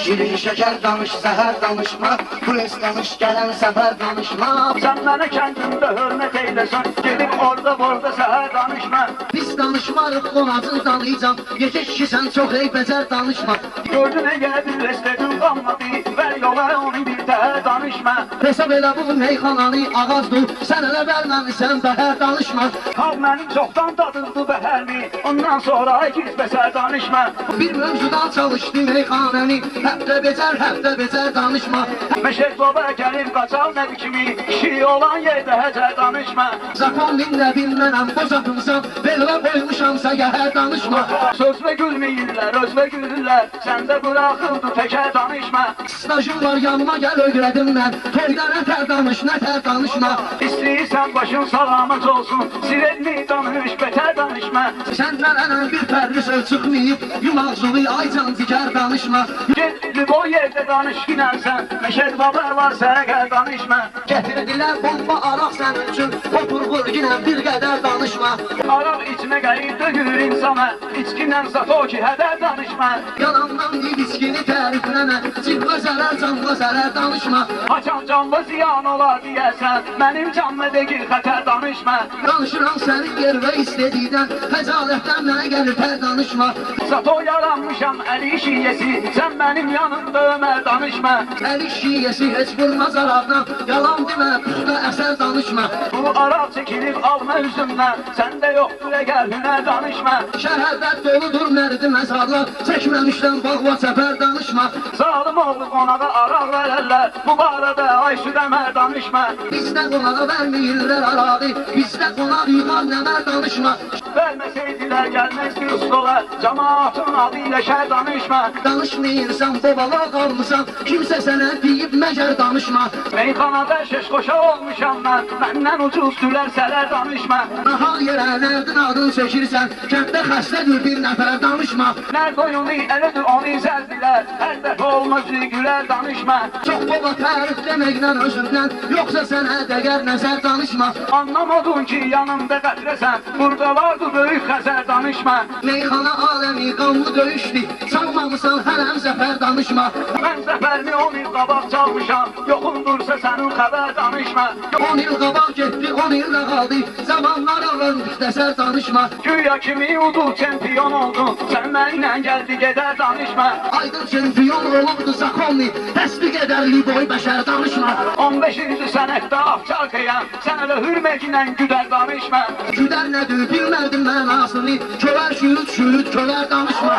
Şirin şeker danış, zəhər danışma, Pres danış, gələn səfər danışma. Sen bana kendimde hürmet eylesən, Gedib orada burada səhər danışma. Biz danışmarıq, qonacın danıyacam, Yetiş ki sən çox ey becər danışma. Gördün əgər bir restedin qalmadı, Ver yola onu bir təhər danışma. Hesab elə bu meyxananı ağazdır, Sən elə verməmisən bəhər danışma. Xalq mənim çoxdan dadıldı bəhərmi, Ondan sonra giz bəsər danışma. Bir mövzudan çalışdı meyxanəni, Həftə becər danışma. Məşəd baba gəlir qaçal nəbi kimi, Kişi olan yerdə həcər danışma. Zakon dinlə bilmənəm, boz atımsan, Belvə qoymuşamsa gəhər danışma. Sözlə gülməyirlər, özlə gülürlər, Səndə bıraxıldı təkər danışma. Stajım var yanıma gəl öyrədim mən, Toyda nətər danış, nətər danışma. İstəyirsən başın salamat olsun, Sirelmi danış, bətər danışma. Səndən ənən bir fərli söz çıxmayıb, Yumaqzulu ay can digər danışma. Gedib o yerdə danış ginərsən, Məşəd baba varsa əgər danışma. Gətirdilər bomba araq sənin üçün, Otur vur ginən bir qədər danışma. Araq içmə qayıb dögür insana, İçkindən sato ki hədər danışma. Yalandan deyib içkini tərifləmə, Cibə zərər, canla zərər danışma. Haçan canlı ziyan olar deyərsən, Mənim canlı deyil xətər danışma. Danışıram sənin yer və istədikdən, Xəcalətdən mənə gəlir tər danışma. Sato yaranmışam əli şiyesi, Sən mənim yanımda Ömər danışma. Əli şiyesi heç vurmaz araqdan, Yalan demə, pusta əsər danışma. Bu araq çəkilib alma üzümdən, Səndə yoxdur əgər hünər danışma. Şəhərdə doludur mərdi məzarlar, Çəkməmişdən bağva səfər danışma. Zalim oğlu qonağa araq verərlər, Bu barədə ay südəmər danışma. Bizdə qonağa verməyirlər arağı, Bizdə qonaq yığar nəmər danışma. Verməsəydilər gəlməzdi ustolar, Cəmaatın adı ilə şər danışma. Danışmayırsan, babala qalmısan, Kimsə sənə deyib məgər danışma. Meyxanada şeş qoşa olmuşam mən, Məndən ucuz gülər sələr danışma. Nahal yerə nərdin adın çəkirsən, Kənddə xəstədir bir nəfər danışma. Nərd oyunu elədir onu izərdilər, Hər dəfə olmaz gülər danışma. Çox baba tərif deməklə özündən, Yoxsa sənə dəgər nəzər danışma. Anlamadın ki yanımda qətrəsən, Burada vardı böyük xəzər danışma. Meyxana aləmi qanlı döyüşdü, Çalmamısan hələm zəfər danışma. Mən zəfərmi 10 il qabaq çalmışam, Yoxundursa sənin xəbər danışma. 10 il qabaq getdi, 10 il də qaldı, Zamanlar alındıqda sər danışma. Güya kimi udu çempion oldun, Sən mənlə gəldi gedər danışma. Aydın çempiyon olubdu Zakonni, Təsdiq edərli boy bəşər danışma. 15-ci sənətdə afçarkıyam, Sən elə hürməklə güdər danışma. Güdər nədir bilmədim mənasını, Kölər şürüt kölər danışma.